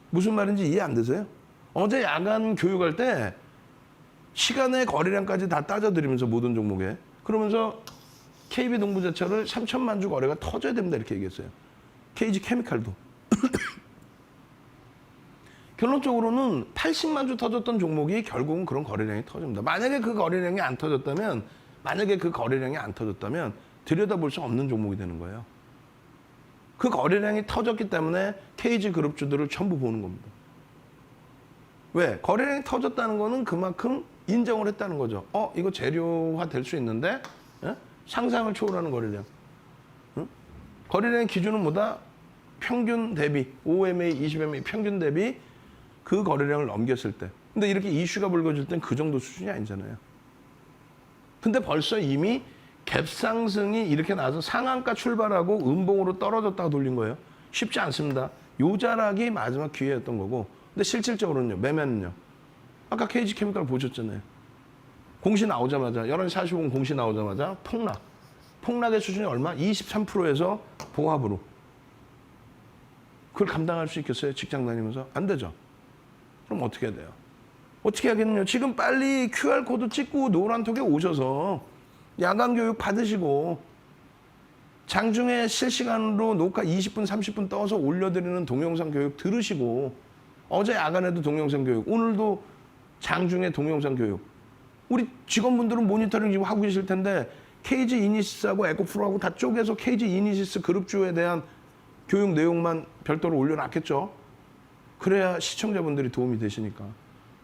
무슨 말인지 이해 안 되세요? 어제 야간 교육할 때 시간의 거래량까지 다 따져드리면서 모든 종목에 그러면서 KB 동부제철을 3천만 주 거래가 터져야 됩니다 이렇게 얘기했어요. KG 케미칼도. 결론적으로는 80만 주 터졌던 종목이 결국은 그런 거래량이 터집니다. 만약에 그 거래량이 안 터졌다면 들여다볼 수 없는 종목이 되는 거예요. 그 거래량이 터졌기 때문에 KG 그룹주들을 전부 보는 겁니다. 왜? 거래량이 터졌다는 거는 그만큼 인정을 했다는 거죠. 이거 재료화 될 수 있는데 상상을 초월하는 거래량. 거래량 기준은 뭐다? 평균 대비, 5MA, 20MA 평균 대비 그 거래량을 넘겼을 때. 근데 이렇게 이슈가 불거질 땐 그 정도 수준이 아니잖아요. 근데 벌써 이미 갭상승이 이렇게 나서 상한가 출발하고 음봉으로 떨어졌다가 돌린 거예요. 쉽지 않습니다. 요자락이 마지막 기회였던 거고. 근데 실질적으로는요, 매매는요. 아까 KG케미칼 보셨잖아요. 공시 나오자마자, 11시 45분 공시 나오자마자 폭락. 폭락의 수준이 얼마? 23%에서 봉합으로. 그걸 감당할 수 있겠어요? 직장 다니면서? 안 되죠. 그럼 어떻게 해야 돼요? 어떻게 하겠느냐? 지금 빨리 QR코드 찍고 노란톡에 오셔서 야간 교육 받으시고 장중에 실시간으로 녹화 20분, 30분 떠서 올려드리는 동영상 교육 들으시고 어제 야간에도 동영상 교육, 오늘도 장중에 동영상 교육. 우리 직원분들은 모니터링 지금 하고 계실 텐데 KG 이니시스하고 에코프로하고 다 쪼개서 KG 이니시스 그룹주에 대한 교육 내용만 별도로 올려놨겠죠. 그래야 시청자분들이 도움이 되시니까.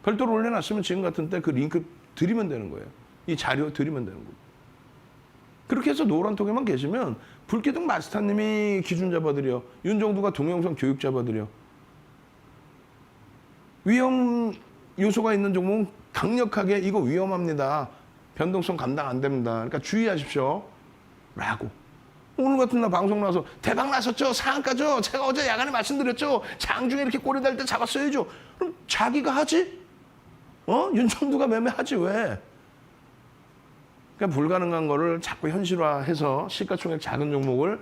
별도로 올려놨으면 지금 같은 때 그 링크 드리면 되는 거예요. 이 자료 드리면 되는 거고. 그렇게 해서 노란톡에만 계시면 불기둥 마스터님이 기준 잡아드려. 윤정두가 동영상 교육 잡아드려. 위험 요소가 있는 종목은 강력하게 이거 위험합니다. 변동성 감당 안 됩니다. 그러니까 주의하십시오. 라고. 오늘 같은 날 방송 나와서 대박 나셨죠? 상한가죠? 제가 어제 야간에 말씀드렸죠? 장중에 이렇게 꼬리 달 때 잡았어야죠. 그럼 자기가 하지? 윤정두가 매매하지 왜? 그러니까 불가능한 거를 자꾸 현실화해서 시가총액 작은 종목을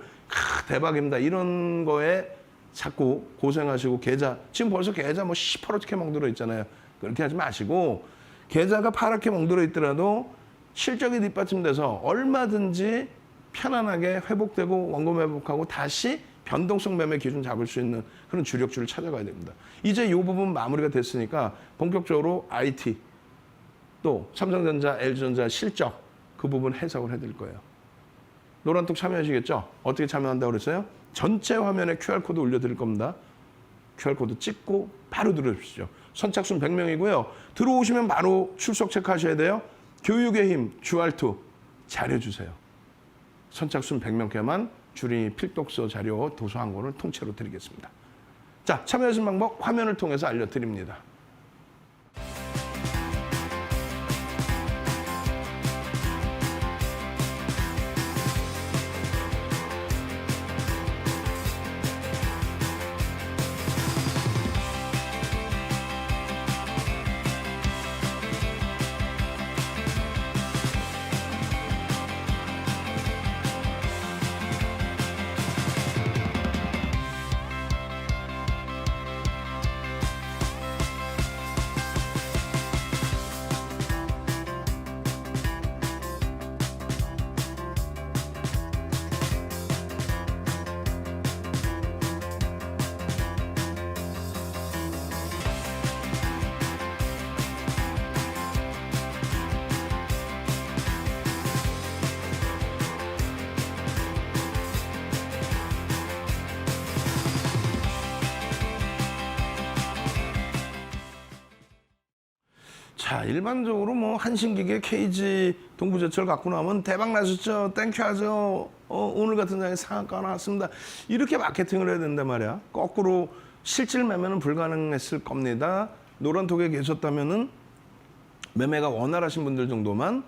대박입니다. 이런 거에 자꾸 고생하시고 계좌 지금 벌써 계좌 뭐 시퍼렇게 멍들어 있잖아요. 그렇게 하지 마시고 계좌가 파랗게 멍들어 있더라도 실적이 뒷받침돼서 얼마든지 편안하게 회복되고 원금 회복하고 다시 변동성 매매 기준 잡을 수 있는 그런 주력주를 찾아가야 됩니다. 이제 이 부분 마무리가 됐으니까 본격적으로 IT 또 삼성전자, LG전자 실적 그 부분 해석을 해드릴 거예요. 노란톡 참여하시겠죠? 어떻게 참여한다고 그랬어요? 전체 화면에 QR코드 올려드릴 겁니다. QR코드 찍고 바로 들어주시죠. 선착순 100명이고요. 들어오시면 바로 출석 체크하셔야 돼요. 교육의 힘, 주알투 잘해주세요. 선착순 100명께만 주린이 필독서 자료 도서 한 권을 통째로 드리겠습니다. 자, 참여하시는 방법 화면을 통해서 알려드립니다. 자, 일반적으로 뭐 한신기계, KG, 동부제철 갖고 나면 대박 나셨죠? 땡큐 하죠? 오늘 같은 장에 상한가 나왔습니다. 이렇게 마케팅을 해야 된단 말이야. 거꾸로 실질 매매는 불가능했을 겁니다. 노란톡에 계셨다면은 매매가 원활하신 분들 정도만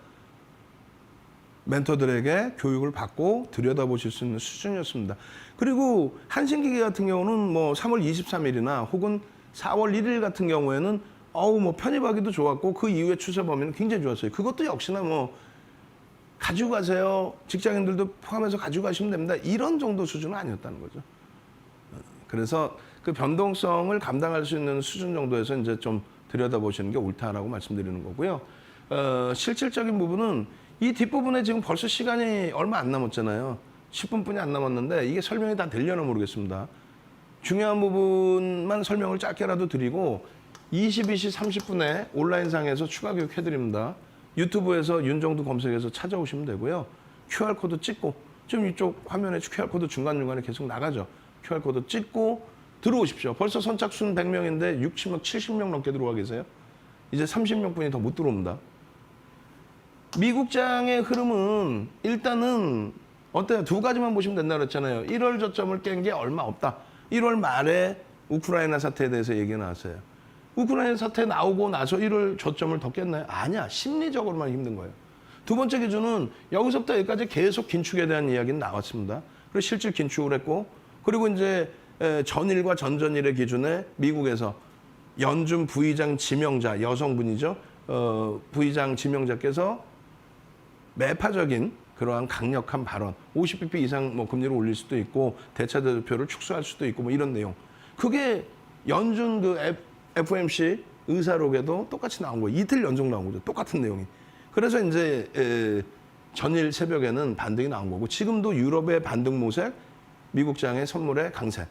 멘토들에게 교육을 받고 들여다보실 수 있는 수준이었습니다. 그리고 한신기계 같은 경우는 뭐 3월 23일이나 혹은 4월 1일 같은 경우에는 뭐 편입하기도 좋았고 그 이후에 추세 범위는 굉장히 좋았어요. 그것도 역시나 뭐 가지고 가세요. 직장인들도 포함해서 가지고 가시면 됩니다. 이런 정도 수준은 아니었다는 거죠. 그래서 그 변동성을 감당할 수 있는 수준 정도에서 이제 좀 들여다보시는 게 옳다라고 말씀드리는 거고요. 실질적인 부분은 이 뒷부분에 지금 벌써 시간이 얼마 안 남았잖아요. 10분뿐이 안 남았는데 이게 설명이 다 되려나 모르겠습니다. 중요한 부분만 설명을 짧게라도 드리고 22시 30분에 온라인상에서 추가 교육 해드립니다. 유튜브에서 윤정두 검색해서 찾아오시면 되고요. QR코드 찍고 지금 이쪽 화면에 QR코드 중간중간에 계속 나가죠. QR코드 찍고 들어오십시오. 벌써 선착순 100명인데 60명, 70명 넘게 들어와 계세요. 이제 30명뿐이 더 못 들어옵니다. 미국장의 흐름은 일단은 어때요? 두 가지만 보시면 된다고 그랬잖아요. 1월 저점을 깬 게 얼마 없다. 1월 말에 우크라이나 사태에 대해서 얘기가 나왔어요. 우크라이나 사태 나오고 나서 1월 저점을 더 깼나요? 아니야. 심리적으로만 힘든 거예요. 두 번째 기준은 여기서부터 여기까지 계속 긴축에 대한 이야기는 나왔습니다. 그리고 실질 긴축을 했고, 그리고 이제 전일과 전전일의 기준에 미국에서 연준 부의장 지명자, 여성분이죠. 부의장 지명자께서 매파적인 그러한 강력한 발언, 50bp 이상 뭐 금리를 올릴 수도 있고 대차대조표를 축소할 수도 있고 뭐 이런 내용. 그게 연준 그 FOMC 의사록에도 똑같이 나온 거예요. 이틀 연속 나온 거죠. 똑같은 내용이. 그래서 이제 전일 새벽에는 반등이 나온 거고 지금도 유럽의 반등 모색, 미국장의 선물의 강세.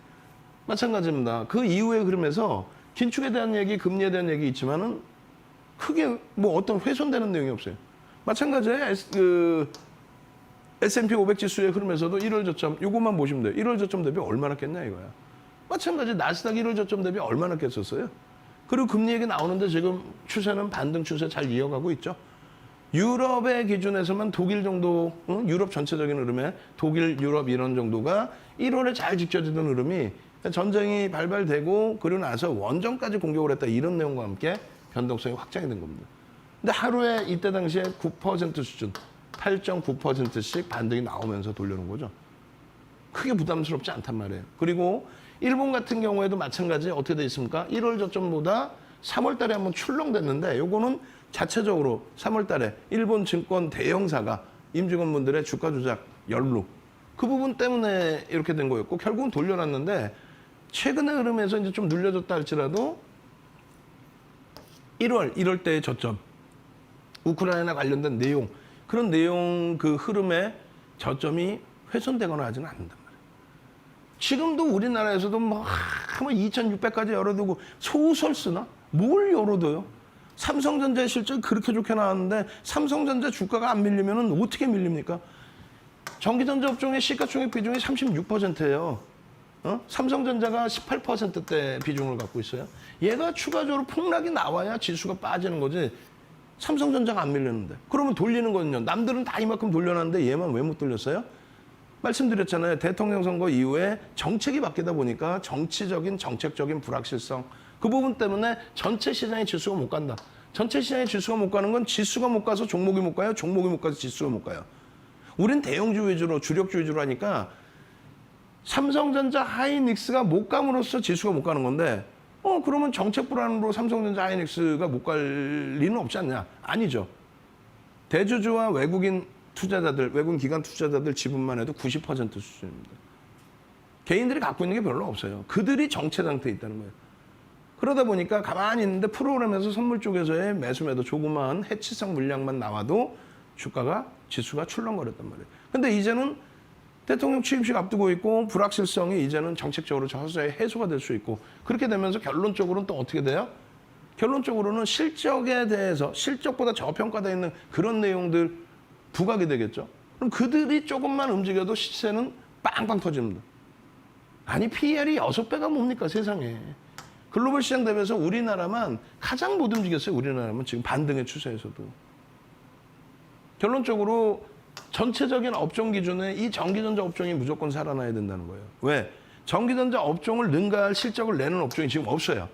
마찬가지입니다. 그 이후의 흐름에서 긴축에 대한 얘기, 금리에 대한 얘기 있지만은 크게 뭐 어떤 훼손되는 내용이 없어요. 마찬가지에 S&P 500 지수의 흐름에서도 1월 저점, 이것만 보시면 돼요. 1월 저점 대비 얼마나 깼냐 이거야. 마찬가지 나스닥 1월 저점 대비 얼마나 깼었어요. 그리고 금리 얘기 나오는데 지금 추세는 반등 추세 잘 이어가고 있죠. 유럽의 기준에서만 독일 정도, 유럽 전체적인 흐름에 독일, 유럽 이런 정도가 1월에 잘 지켜지던 흐름이 전쟁이 발발되고 그러고 나서 원전까지 공격을 했다 이런 내용과 함께 변동성이 확장이 된 겁니다. 근데 하루에 이때 당시에 9% 수준, 8.9%씩 반등이 나오면서 돌려놓은 거죠. 크게 부담스럽지 않단 말이에요. 그리고 일본 같은 경우에도 마찬가지 어떻게 돼 있습니까? 1월 저점보다 3월 달에 한번 출렁댔는데 요거는 자체적으로 3월 달에 일본 증권 대형사가 임직원분들의 주가 조작 연루 그 부분 때문에 이렇게 된 거였고 결국은 돌려놨는데 최근의 흐름에서 이제 좀 눌려졌다 할지라도 1월 때의 저점 우크라이나 관련된 내용 그런 내용 그 흐름의 저점이 훼손되거나 하지는 않는단 말이에요. 지금도 우리나라에서도 뭐 2600까지 열어두고 소설 쓰나? 뭘 열어둬요? 삼성전자의 실적이 그렇게 좋게 나왔는데 삼성전자 주가가 안 밀리면 어떻게 밀립니까? 전기전자 업종의 시가총액 비중이 36%예요. 삼성전자가 18%대 비중을 갖고 있어요. 얘가 추가적으로 폭락이 나와야 지수가 빠지는 거지. 삼성전자가 안 밀리는데. 그러면 돌리는 거는요. 남들은 다 이만큼 돌려놨는데 얘만 왜 못 돌렸어요? 말씀드렸잖아요. 대통령 선거 이후에 정책이 바뀌다 보니까 정책적인 불확실성 그 부분 때문에 전체 시장의 지수가 못 간다. 전체 시장의 지수가 못 가는 건 지수가 못 가서 종목이 못 가요. 종목이 못 가서 지수가 못 가요. 우린 대형주 위주로 주력주 위주로 하니까 삼성전자 하이닉스가 못 감으로써 지수가 못 가는 건데 그러면 정책 불안으로 삼성전자 하이닉스가 못 갈 리는 없지 않냐? 아니죠. 대주주와 외국인 투자자들, 외국인 기관 투자자들 지분만 해도 90% 수준입니다. 개인들이 갖고 있는 게 별로 없어요. 그들이 정체 상태에 있다는 거예요. 그러다 보니까 가만히 있는데 프로그램에서 선물 쪽에서의 매수매도 조그마한 해치성 물량만 나와도 지수가 출렁거렸단 말이에요. 근데 이제는 대통령 취임식 앞두고 있고 불확실성이 이제는 정책적으로 서서히 해소가 될 수 있고 그렇게 되면서 결론적으로는 또 어떻게 돼요? 결론적으로는 실적에 대해서 실적보다 저평가되어 있는 그런 내용들 부각이 되겠죠. 그럼 그들이 조금만 움직여도 시세는 빵빵 터집니다. 아니 PER이 6배가 뭡니까 세상에. 글로벌 시장 대비해서 우리나라만 가장 못 움직였어요. 우리나라만 지금 반등의 추세에서도. 결론적으로 전체적인 업종 기준에 이 전기전자 업종이 무조건 살아나야 된다는 거예요. 왜? 전기전자 업종을 능가할 실적을 내는 업종이 지금 없어요.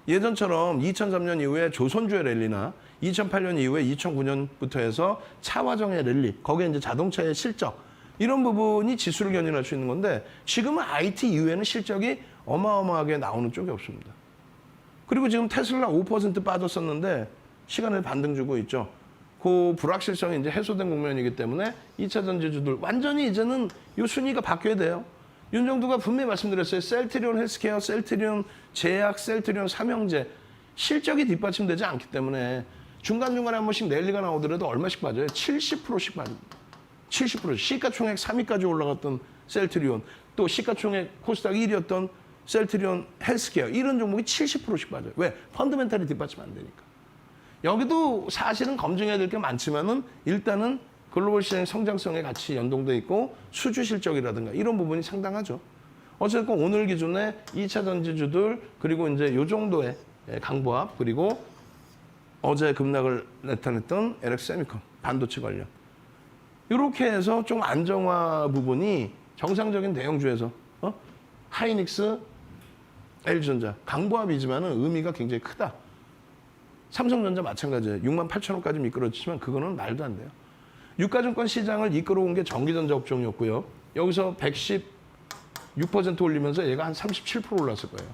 예전처럼 2003년 이후에 조선주의 랠리나 2008년 이후에 2009년부터 해서 차화정의 랠리, 거기에 이제 자동차의 실적, 이런 부분이 지수를 견인할 수 있는 건데 지금은 IT 이후에는 실적이 어마어마하게 나오는 쪽이 없습니다. 그리고 지금 테슬라 5% 빠졌었는데 시간을 반등 주고 있죠. 그 불확실성이 이제 해소된 국면이기 때문에 2차 전지주들 완전히 이제는 이 순위가 바뀌어야 돼요. 윤정두가 분명히 말씀드렸어요. 셀트리온 헬스케어, 셀트리온 제약, 셀트리온 삼형제 실적이 뒷받침되지 않기 때문에 중간중간에 한 번씩 랠리가 나오더라도 얼마씩 빠져요? 70%씩 빠집니다. 70%. 시가총액 3위까지 올라갔던 셀트리온, 또 시가총액 코스닥 1위였던 셀트리온 헬스케어 이런 종목이 70%씩 빠져요. 왜? 펀더멘탈이 뒷받침 안 되니까. 여기도 사실은 검증해야 될 게 많지만은 일단은 글로벌 시장의 성장성에 같이 연동돼 있고 수주 실적이라든가 이런 부분이 상당하죠. 어쨌든 오늘 기준에 2차 전지주들 그리고 이제 요 정도의 강보합 그리고 어제 급락을 나타냈던 LX세미콘 반도체 관련 이렇게 해서 좀 안정화 부분이 정상적인 대형주에서 하이닉스, LG전자 강보합이지만은 의미가 굉장히 크다. 삼성전자 마찬가지예요. 68,000원까지 미끄러지지만 그거는 말도 안 돼요. 유가증권 시장을 이끌어온 게 전기전자 업종이었고요. 여기서 116% 올리면서 얘가 한 37% 올랐을 거예요.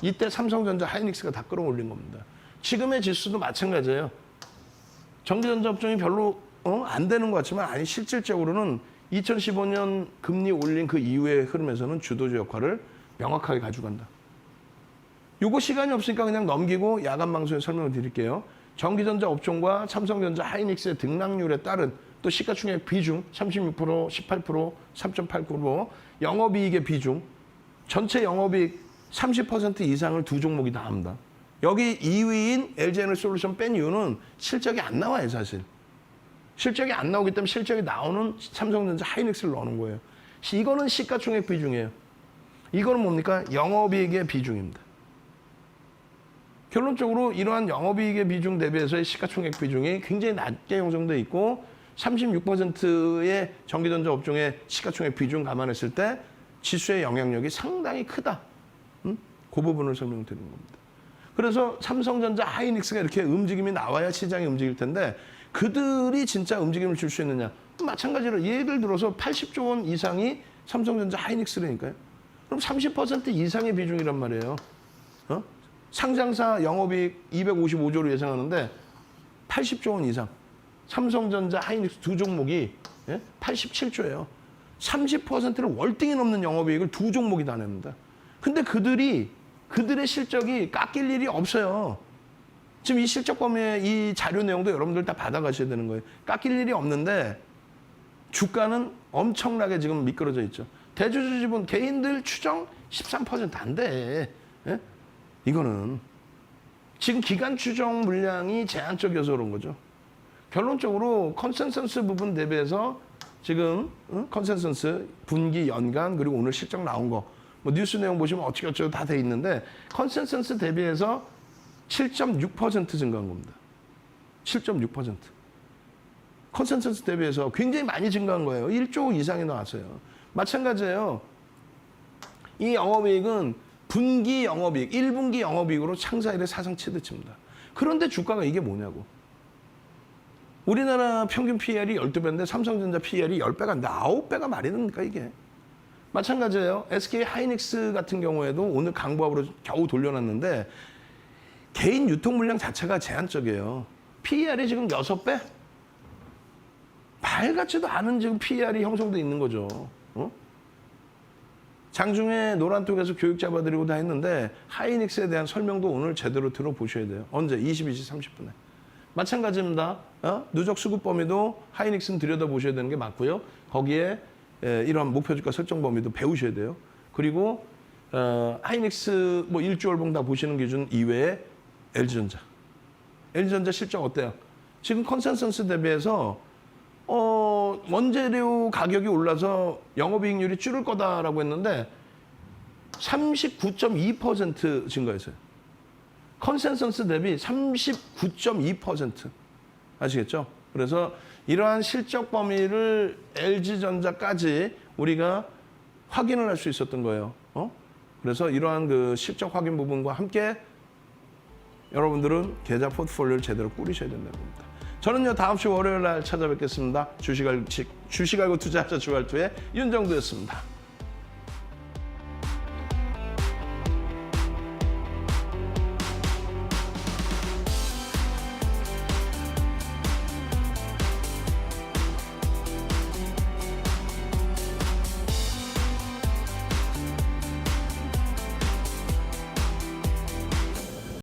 이때 삼성전자, 하이닉스가 다 끌어올린 겁니다. 지금의 지수도 마찬가지예요. 전기전자 업종이 별로 안 되는 것 같지만 아니 실질적으로는 2015년 금리 올린 그 이후의 흐름에서는 주도주 역할을 명확하게 가져간다. 요거 시간이 없으니까 그냥 넘기고 야간 방송에 설명을 드릴게요. 전기전자 업종과 삼성전자, 하이닉스의 등락률에 따른 또 시가총액 비중 36%, 18%, 3.8%, 영업이익의 비중, 전체 영업이익 30% 이상을 두 종목이 다 합니다. 여기 2위인 LG에너지솔루션 뺀 이유는 실적이 안 나와요, 사실. 실적이 안 나오기 때문에 실적이 나오는 삼성전자, 하이닉스를 넣는 거예요. 이거는 시가총액 비중이에요. 이거는 뭡니까? 영업이익의 비중입니다. 결론적으로 이러한 영업이익의 비중 대비해서의 시가총액 비중이 굉장히 낮게 형성돼 있고 36%의 전기전자 업종의 시가총액 비중 감안했을 때 지수의 영향력이 상당히 크다. 그 부분을 설명드리는 겁니다. 그래서 삼성전자, 하이닉스가 이렇게 움직임이 나와야 시장이 움직일 텐데 그들이 진짜 움직임을 줄 수 있느냐. 마찬가지로 예를 들어서 80조 원 이상이 삼성전자, 하이닉스라니까요. 그럼 30% 이상의 비중이란 말이에요. 상장사 영업이익 255조로 예상하는데 80조 원 이상. 삼성전자, 하이닉스 두 종목이 87조예요. 30%를 월등히 넘는 영업이익을 두 종목이 다 냅니다. 근데 그들의 실적이 깎일 일이 없어요. 지금 이 실적 범위의 이 자료 내용도 여러분들 다 받아가셔야 되는 거예요. 깎일 일이 없는데 주가는 엄청나게 지금 미끄러져 있죠. 대주주 지분 개인들 추정 13% 안 돼. 이거는 지금 기간 추정 물량이 제한적이어서 그런 거죠. 결론적으로 컨센서스 부분 대비해서 지금 컨센서스 분기 연간 그리고 오늘 실적 나온 거 뭐 뉴스 내용 보시면 어떻게 어쩌고 다 돼 있는데 컨센서스 대비해서 7.6% 증가한 겁니다. 7.6%. 컨센서스 대비해서 굉장히 많이 증가한 거예요. 1조 이상이 나왔어요. 마찬가지예요. 이 영업이익은 분기 영업이익, 1분기 영업이익으로 창사 이래 사상 최대치입니다. 그런데 주가가 이게 뭐냐고. 우리나라 평균 PER이 12배인데 삼성전자 PER이 10배가, 9배가 말이 됩니까 이게. 마찬가지예요. SK 하이닉스 같은 경우에도 오늘 강보합으로 겨우 돌려놨는데 개인 유통 물량 자체가 제한적이에요. PER이 지금 6배? 말 같지도 않은 지금 PER이 형성돼 있는 거죠. 장중에 노란톡에서 교육 잡아드리고 다 했는데 하이닉스에 대한 설명도 오늘 제대로 들어보셔야 돼요. 언제? 22시 30분에. 마찬가지입니다. 누적 수급 범위도 하이닉스는 들여다보셔야 되는 게 맞고요. 거기에 이런 목표 주가 설정 범위도 배우셔야 돼요. 그리고 하이닉스 뭐 1주월봉 다 보시는 기준 이외에 LG전자. LG전자 실적 어때요? 지금 컨센서스 대비해서 원재료 가격이 올라서 영업이익률이 줄을 거다라고 했는데 39.2% 증가했어요. 컨센서스 대비 39.2%. 아시겠죠? 그래서 이러한 실적 범위를 LG전자까지 우리가 확인을 할 수 있었던 거예요. 그래서 이러한 그 실적 확인 부분과 함께 여러분들은 계좌 포트폴리오를 제대로 꾸리셔야 된다는 겁니다. 저는요 다음 주 월요일 날 찾아뵙겠습니다. 주식 알고 투자하자 주알투의 윤정두였습니다.